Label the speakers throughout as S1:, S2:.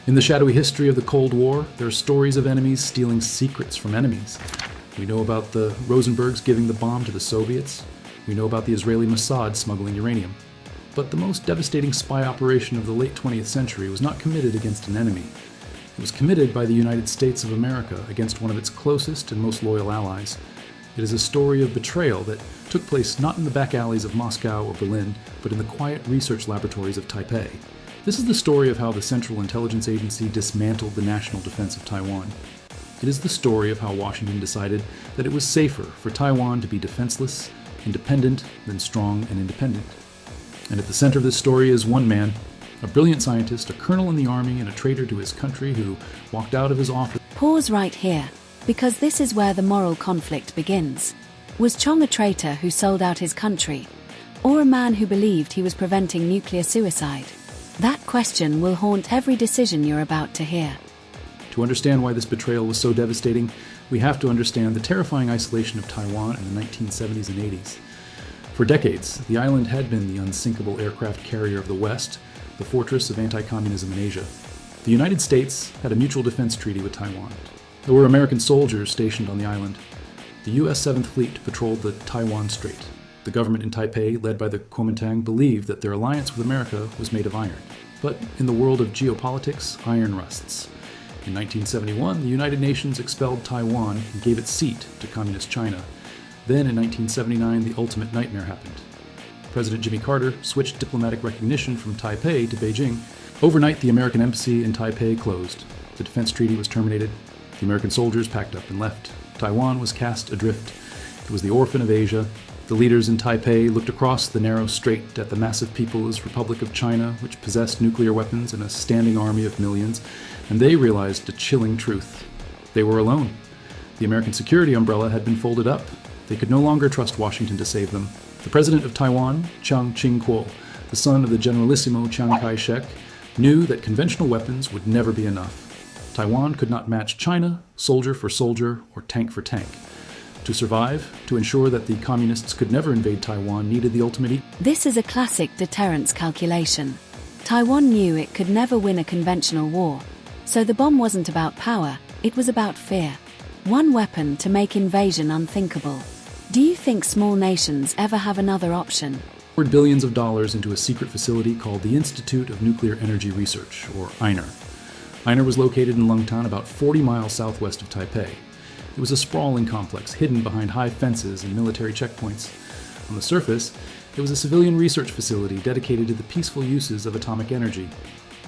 S1: In the shadowy history of the Cold War, there are stories of enemies stealing secrets from enemies. We know about the Rosenbergs giving the bomb to the Soviets. We know about the Israeli Mossad smuggling uranium. But the most devastating spy operation of the late 20th century was not committed against an enemy. It was committed by the United States of America against one of its closest and most loyal allies. It is a story of betrayal that took place not in the back alleys of Moscow or Berlin, but in the quiet research laboratories of Taipei. This is the story of how the Central Intelligence Agency dismantled the national defense of Taiwan. It is the story of how Washington decided that it was safer for Taiwan to be defenseless, independent, than strong and independent. And at the center of this story is one man, a brilliant scientist, a colonel in the army, and a traitor to his country who walked out of his office.
S2: Pause right here, because this is where the moral conflict begins. Was Chong a traitor who sold out his country, or a man who believed he was preventing nuclear suicide? That question will haunt every decision you're about to hear.
S1: To understand why this betrayal was so devastating, we have to understand the terrifying isolation of Taiwan in the 1970s and 80s. For decades, the island had been the unsinkable aircraft carrier of the West, the fortress of anti-communism in Asia. The United States had a mutual defense treaty with Taiwan. There were American soldiers stationed on the island. The U.S. 7th Fleet patrolled the Taiwan Strait. The government in Taipei, led by the Kuomintang, believed that their alliance with America was made of iron. But in the world of geopolitics, iron rusts. In 1971, the United Nations expelled Taiwan and gave its seat to Communist China. Then in 1979, the ultimate nightmare happened. President Jimmy Carter switched diplomatic recognition from Taipei to Beijing. Overnight, the American embassy in Taipei closed. The defense treaty was terminated. The American soldiers packed up and left. Taiwan was cast adrift. It was the orphan of Asia. The leaders in Taipei looked across the narrow strait at the massive People's Republic of China, which possessed nuclear weapons and a standing army of millions, and they realized a chilling truth. They were alone. The American security umbrella had been folded up. They could no longer trust Washington to save them. The president of Taiwan, Chiang Ching-kuo, the son of the Generalissimo Chiang Kai-shek, knew that conventional weapons would never be enough. Taiwan could not match China, soldier for soldier, or tank for tank. To survive, to ensure that the communists could never invade Taiwan, needed the ultimate.
S2: This is a classic deterrence calculation. Taiwan knew it could never win a conventional war. So the bomb wasn't about power, it was about fear. One weapon to make invasion unthinkable. Do you think small nations ever have another option?
S1: Poured billions of dollars into a secret facility called the Institute of Nuclear Energy Research, or INER. INER was located in Lungtan, about 40 miles southwest of Taipei. It was a sprawling complex hidden behind high fences and military checkpoints. On the surface, it was a civilian research facility dedicated to the peaceful uses of atomic energy.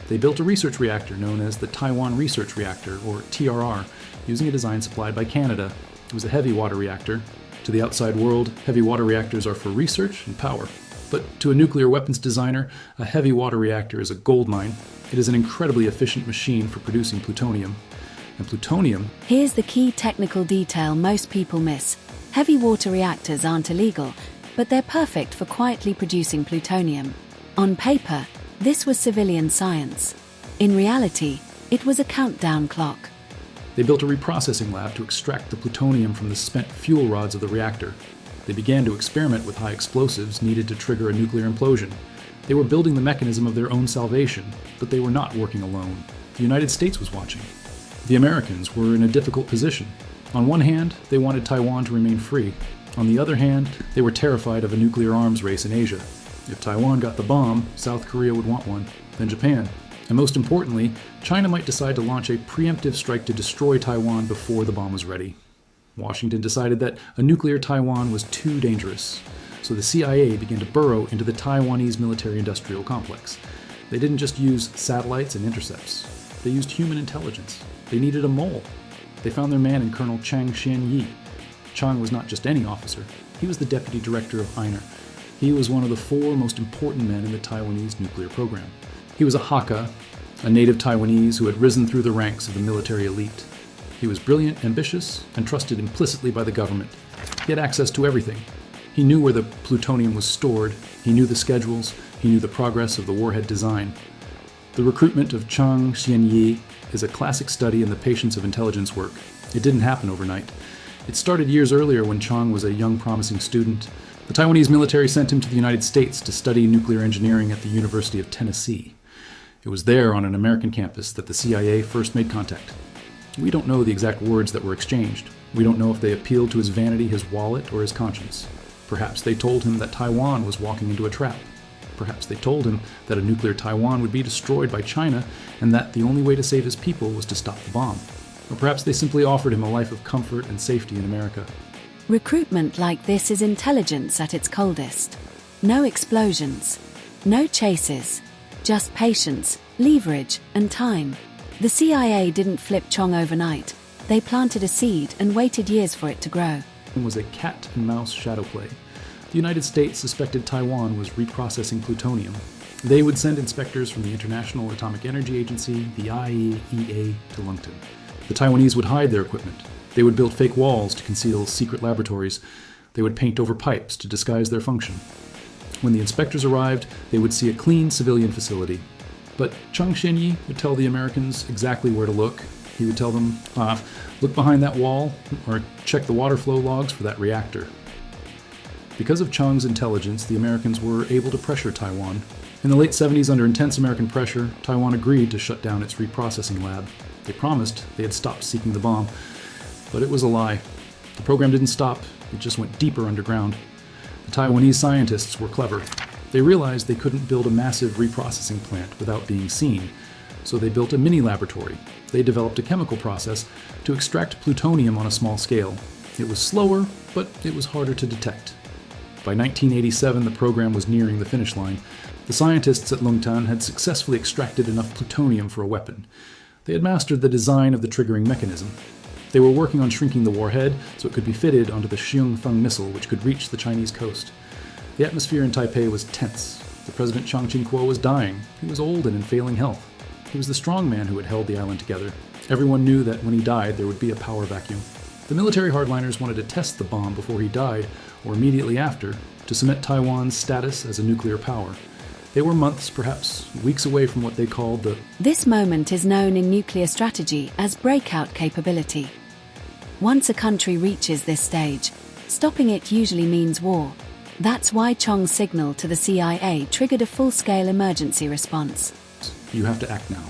S1: They built a research reactor known as the Taiwan Research Reactor, or TRR, using a design supplied by Canada. It was a heavy water reactor. To the outside world, heavy water reactors are for research and power. But to a nuclear weapons designer, a heavy water reactor is a goldmine. It is an incredibly efficient machine for producing plutonium. And plutonium...
S2: Here's the key technical detail most people miss. Heavy water reactors aren't illegal, but they're perfect for quietly producing plutonium. On paper, this was civilian science. In reality, it was a countdown clock.
S1: They built a reprocessing lab to extract the plutonium from the spent fuel rods of the reactor. They began to experiment with high explosives needed to trigger a nuclear implosion. They were building the mechanism of their own salvation, but they were not working alone. The United States was watching. The Americans were in a difficult position. On one hand, they wanted Taiwan to remain free. On the other hand, they were terrified of a nuclear arms race in Asia. If Taiwan got the bomb, South Korea would want one, then Japan. And most importantly, China might decide to launch a preemptive strike to destroy Taiwan before the bomb was ready. Washington decided that a nuclear Taiwan was too dangerous, so the CIA began to burrow into the Taiwanese military-industrial complex. They didn't just use satellites and intercepts. They used human intelligence. They needed a mole. They found their man in Colonel Chang Xianyi. Chang was not just any officer. He was the deputy director of INER. He was one of the 4 most important men in the Taiwanese nuclear program. He was a Hakka, a native Taiwanese who had risen through the ranks of the military elite. He was brilliant, ambitious, and trusted implicitly by the government. He had access to everything. He knew where the plutonium was stored. He knew the schedules. He knew the progress of the warhead design. The recruitment of Chang Xianyi is a classic study in the patience of intelligence work. It didn't happen overnight. It started years earlier when Chang was a young, promising student. The Taiwanese military sent him to the United States to study nuclear engineering at the University of Tennessee. It was there on an American campus that the CIA first made contact. We don't know the exact words that were exchanged. We don't know if they appealed to his vanity, his wallet, or his conscience. Perhaps they told him that Taiwan was walking into a trap. Perhaps they told him that a nuclear Taiwan would be destroyed by China and that the only way to save his people was to stop the bomb. Or perhaps they simply offered him a life of comfort and safety in America.
S2: Recruitment like this is intelligence at its coldest. No explosions, no chases, just patience, leverage, and time. The CIA didn't flip Chong overnight. They planted a seed and waited years for it to grow.
S1: It was a cat and mouse shadow play. The United States suspected Taiwan was reprocessing plutonium. They would send inspectors from the International Atomic Energy Agency, the IAEA, to Lungtan. The Taiwanese would hide their equipment. They would build fake walls to conceal secret laboratories. They would paint over pipes to disguise their function. When the inspectors arrived, they would see a clean civilian facility. But Chang Xianyi would tell the Americans exactly where to look. He would tell them, look behind that wall, or check the water flow logs for that reactor. Because of Chang's intelligence, the Americans were able to pressure Taiwan. In the late 70s, under intense American pressure, Taiwan agreed to shut down its reprocessing lab. They promised they had stopped seeking the bomb, but it was a lie. The program didn't stop, it just went deeper underground. The Taiwanese scientists were clever. They realized they couldn't build a massive reprocessing plant without being seen, so they built a mini laboratory. They developed a chemical process to extract plutonium on a small scale. It was slower, but it was harder to detect. By 1987, the program was nearing the finish line. The scientists at Lungtan had successfully extracted enough plutonium for a weapon. They had mastered the design of the triggering mechanism. They were working on shrinking the warhead so it could be fitted onto the Xiong-Thung missile, which could reach the Chinese coast. The atmosphere in Taipei was tense. The President Chiang Ching-kuo was dying. He was old and in failing health. He was the strong man who had held the island together. Everyone knew that when he died, there would be a power vacuum. The military hardliners wanted to test the bomb before he died, or immediately after, to cement Taiwan's status as a nuclear power. They were months, perhaps weeks away from what they called the...
S2: This moment is known in nuclear strategy as breakout capability. Once a country reaches this stage, stopping it usually means war. That's why Chong's signal to the CIA triggered a full-scale emergency response.
S1: You have to act now.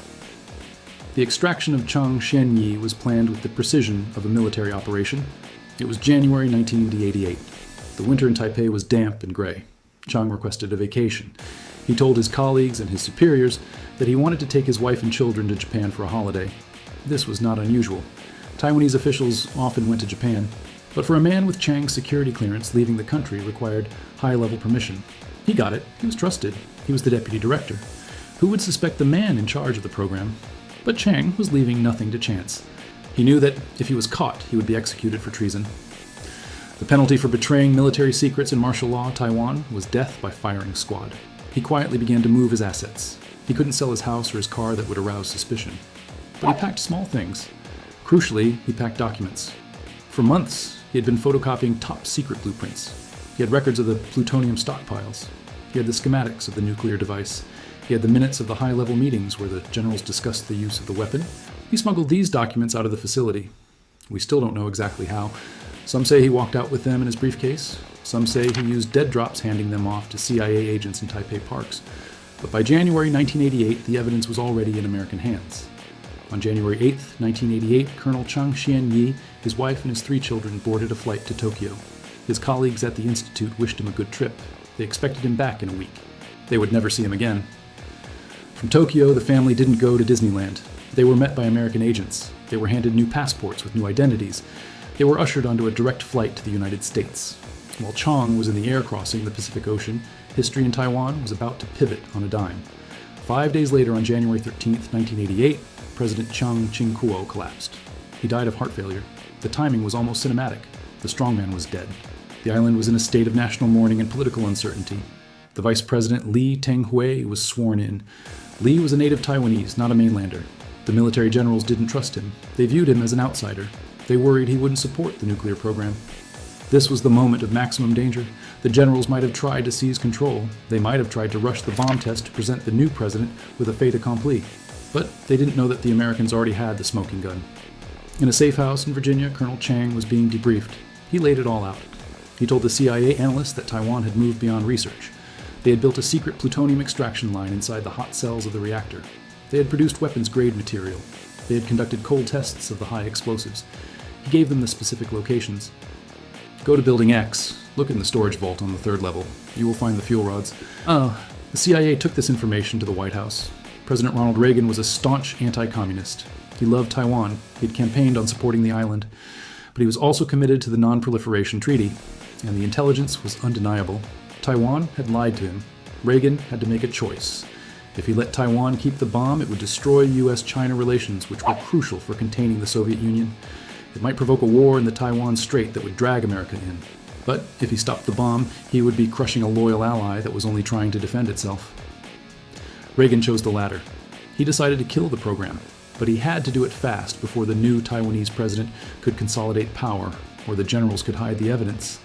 S1: The extraction of Chang Xianyi was planned with the precision of a military operation. It was January 1988. The winter in Taipei was damp and gray. Chang requested a vacation. He told his colleagues and his superiors that he wanted to take his wife and children to Japan for a holiday. This was not unusual. Taiwanese officials often went to Japan, but for a man with Chang's security clearance, leaving the country required high-level permission. He got it. He was trusted. He was the deputy director. Who would suspect the man in charge of the program? But Chang was leaving nothing to chance. He knew that if he was caught, he would be executed for treason. The penalty for betraying military secrets in martial law Taiwan was death by firing squad. He quietly began to move his assets. He couldn't sell his house or his car that would arouse suspicion. But he packed small things. Crucially, he packed documents. For months, he had been photocopying top-secret blueprints. He had records of the plutonium stockpiles. He had the schematics of the nuclear device. He had the minutes of the high-level meetings where the generals discussed the use of the weapon. He smuggled these documents out of the facility. We still don't know exactly how. Some say he walked out with them in his briefcase. Some say he used dead drops handing them off to CIA agents in Taipei parks. But by January 1988, the evidence was already in American hands. On January 8, 1988, Colonel Chang Xianyi, his wife and his 3 children boarded a flight to Tokyo. His colleagues at the Institute wished him a good trip. They expected him back in a week. They would never see him again. From Tokyo, the family didn't go to Disneyland. They were met by American agents. They were handed new passports with new identities. They were ushered onto a direct flight to the United States. While Chang was in the air crossing the Pacific Ocean, history in Taiwan was about to pivot on a dime. 5 days later, on January 13, 1988, President Chiang Ching-kuo collapsed. He died of heart failure. The timing was almost cinematic. The strongman was dead. The island was in a state of national mourning and political uncertainty. The Vice President Lee Teng-hui was sworn in. Lee was a native Taiwanese, not a mainlander. The military generals didn't trust him. They viewed him as an outsider. They worried he wouldn't support the nuclear program. This was the moment of maximum danger. The generals might have tried to seize control. They might have tried to rush the bomb test to present the new president with a fait accompli. But they didn't know that the Americans already had the smoking gun. In a safe house in Virginia, Colonel Chang was being debriefed. He laid it all out. He told the CIA analysts that Taiwan had moved beyond research. They had built a secret plutonium extraction line inside the hot cells of the reactor. They had produced weapons-grade material. They had conducted cold tests of the high explosives. He gave them the specific locations. Go to Building X. Look in the storage vault on the 3rd level. You will find the fuel rods. The CIA took this information to the White House. President Ronald Reagan was a staunch anti-communist. He loved Taiwan. He had campaigned on supporting the island. But he was also committed to the non-proliferation treaty, and the intelligence was undeniable. Taiwan had lied to him. Reagan had to make a choice. If he let Taiwan keep the bomb, it would destroy U.S.-China relations, which were crucial for containing the Soviet Union. It might provoke a war in the Taiwan Strait that would drag America in. But if he stopped the bomb, he would be crushing a loyal ally that was only trying to defend itself. Reagan chose the latter. He decided to kill the program, but he had to do it fast before the new Taiwanese president could consolidate power, or the generals could hide the evidence.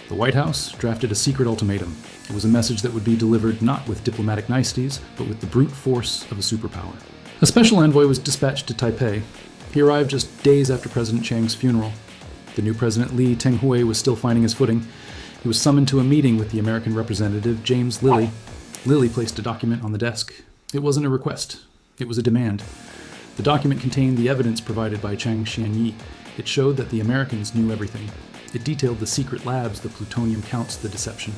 S1: The White House drafted a secret ultimatum. It was a message that would be delivered not with diplomatic niceties, but with the brute force of a superpower. A special envoy was dispatched to Taipei. He arrived just days after President Chiang's funeral. The new President Lee Teng-hui was still finding his footing. He was summoned to a meeting with the American representative, James Lilly. Lilly placed a document on the desk. It wasn't a request. It was a demand. The document contained the evidence provided by Chang Xianyi. It showed that the Americans knew everything. It detailed the secret labs, the plutonium counts, the deception.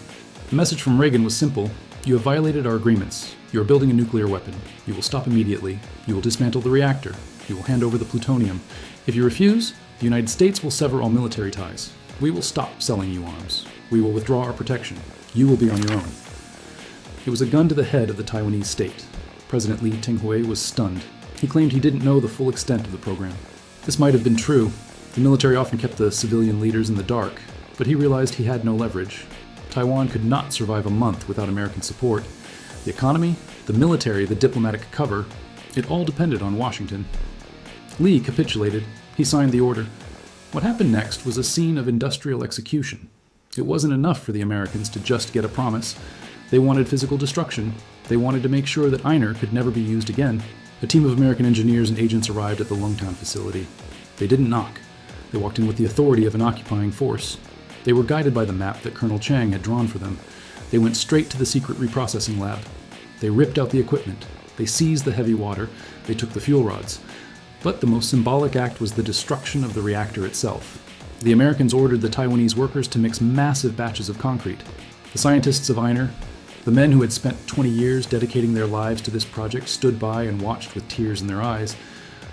S1: The message from Reagan was simple. You have violated our agreements. You are building a nuclear weapon. You will stop immediately. You will dismantle the reactor. You will hand over the plutonium. If you refuse, the United States will sever all military ties. We will stop selling you arms. We will withdraw our protection. You will be on your own. It was a gun to the head of the Taiwanese state. President Lee Teng-hui was stunned. He claimed he didn't know the full extent of the program. This might have been true. The military often kept the civilian leaders in the dark, but he realized he had no leverage. Taiwan could not survive a month without American support. The economy, the military, the diplomatic cover, it all depended on Washington. Lee capitulated. He signed the order. What happened next was a scene of industrial execution. It wasn't enough for the Americans to just get a promise. They wanted physical destruction. They wanted to make sure that Einer could never be used again. A team of American engineers and agents arrived at the Longtown facility. They didn't knock. They walked in with the authority of an occupying force. They were guided by the map that Colonel Chang had drawn for them. They went straight to the secret reprocessing lab. They ripped out the equipment. They seized the heavy water. They took the fuel rods. But the most symbolic act was the destruction of the reactor itself. The Americans ordered the Taiwanese workers to mix massive batches of concrete. The scientists of Einer, the men who had spent 20 years dedicating their lives to this project, stood by and watched with tears in their eyes.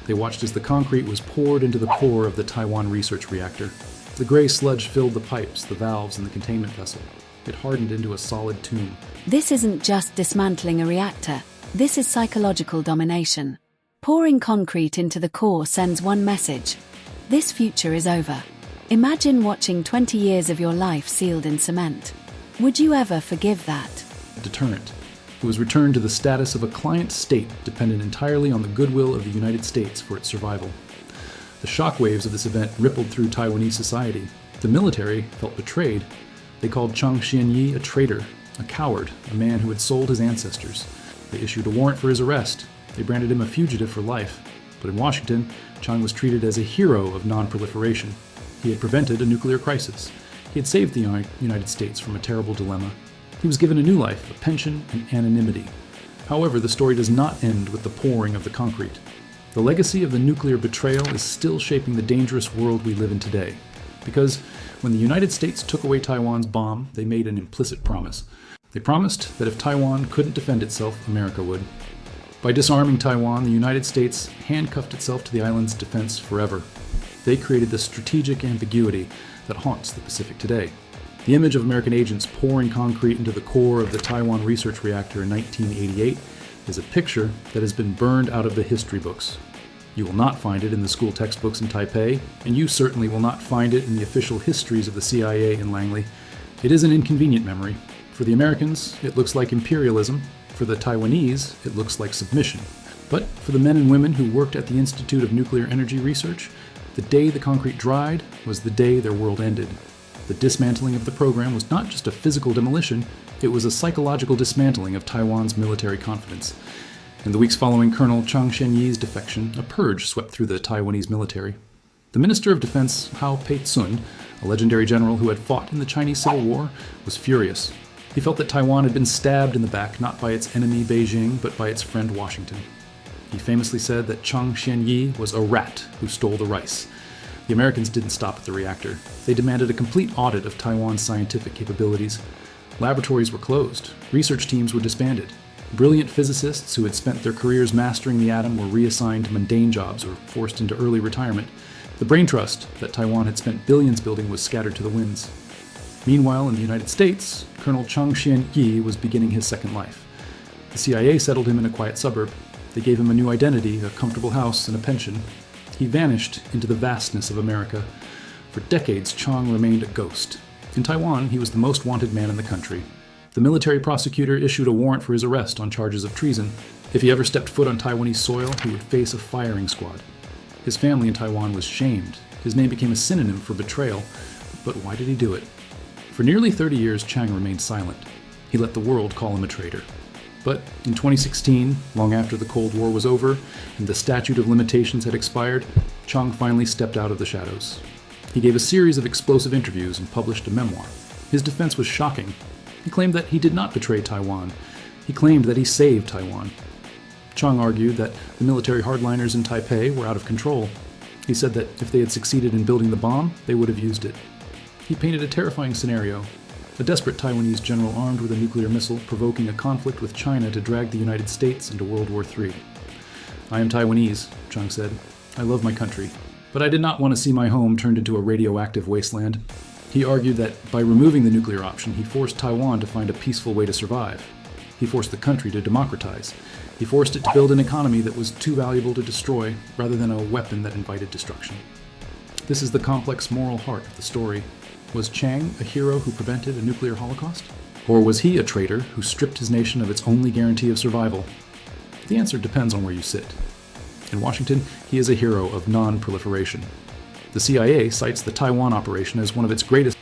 S1: They watched as the concrete was poured into the core of the Taiwan research reactor. The gray sludge filled the pipes, the valves, and the containment vessel. It hardened into a solid tomb.
S2: This isn't just dismantling a reactor. This is psychological domination. Pouring concrete into the core sends one message. This future is over. Imagine watching 20 years of your life sealed in cement. Would you ever forgive that?
S1: Deterrent. It was returned to the status of a client state dependent entirely on the goodwill of the United States for its survival. The shockwaves of this event rippled through Taiwanese society. The military felt betrayed. They called Chang Xianyi a traitor, a coward, a man who had sold his ancestors. They issued a warrant for his arrest. They branded him a fugitive for life. But in Washington, Chang was treated as a hero of non-proliferation. He had prevented a nuclear crisis. He had saved the United States from a terrible dilemma. He was given a new life, a pension, and anonymity. However, the story does not end with the pouring of the concrete. The legacy of the nuclear betrayal is still shaping the dangerous world we live in today. Because when the United States took away Taiwan's bomb, they made an implicit promise. They promised that if Taiwan couldn't defend itself, America would. By disarming Taiwan, the United States handcuffed itself to the island's defense forever. They created the strategic ambiguity that haunts the Pacific today. The image of American agents pouring concrete into the core of the Taiwan research reactor in 1988 is a picture that has been burned out of the history books. You will not find it in the school textbooks in Taipei, and you certainly will not find it in the official histories of the CIA in Langley. It is an inconvenient memory. For the Americans, it looks like imperialism. For the Taiwanese, it looks like submission. But for the men and women who worked at the Institute of Nuclear Energy Research, the day the concrete dried was the day their world ended. The dismantling of the program was not just a physical demolition, it was a psychological dismantling of Taiwan's military confidence. In the weeks following Colonel Chang Xianyi's defection, a purge swept through the Taiwanese military. The Minister of Defense, Hao Pei-tsun, a legendary general who had fought in the Chinese Civil War, was furious. He felt that Taiwan had been stabbed in the back not by its enemy Beijing, but by its friend Washington. He famously said that Chang Xianyi was a rat who stole the rice. The Americans didn't stop at the reactor. They demanded a complete audit of Taiwan's scientific capabilities. Laboratories were closed. Research teams were disbanded. Brilliant physicists who had spent their careers mastering the atom were reassigned to mundane jobs or forced into early retirement. The brain trust that Taiwan had spent billions building was scattered to the winds. Meanwhile, in the United States, Colonel Chang Xianyi was beginning his second life. The CIA settled him in a quiet suburb. They gave him a new identity, a comfortable house, and a pension. He vanished into the vastness of America. For decades, Chang remained a ghost. In Taiwan, he was the most wanted man in the country. The military prosecutor issued a warrant for his arrest on charges of treason. If he ever stepped foot on Taiwanese soil, he would face a firing squad. His family in Taiwan was shamed. His name became a synonym for betrayal. But why did he do it? For nearly 30 years, Chang remained silent. He let the world call him a traitor. But in 2016, long after the Cold War was over and the statute of limitations had expired, Chang finally stepped out of the shadows. He gave a series of explosive interviews and published a memoir. His defense was shocking. He claimed that he did not betray Taiwan. He claimed that he saved Taiwan. Chang argued that the military hardliners in Taipei were out of control. He said that if they had succeeded in building the bomb, they would have used it. He painted a terrifying scenario: a desperate Taiwanese general armed with a nuclear missile provoking a conflict with China to drag the United States into World War III. "I am Taiwanese," Chang said. "I love my country. But I did not want to see my home turned into a radioactive wasteland." He argued that by removing the nuclear option, he forced Taiwan to find a peaceful way to survive. He forced the country to democratize. He forced it to build an economy that was too valuable to destroy, rather than a weapon that invited destruction. This is the complex moral heart of the story. Was Chang a hero who prevented a nuclear holocaust? Or was he a traitor who stripped his nation of its only guarantee of survival? The answer depends on where you sit. In Washington, he is a hero of non-proliferation. The CIA cites the Taiwan operation as one of its greatest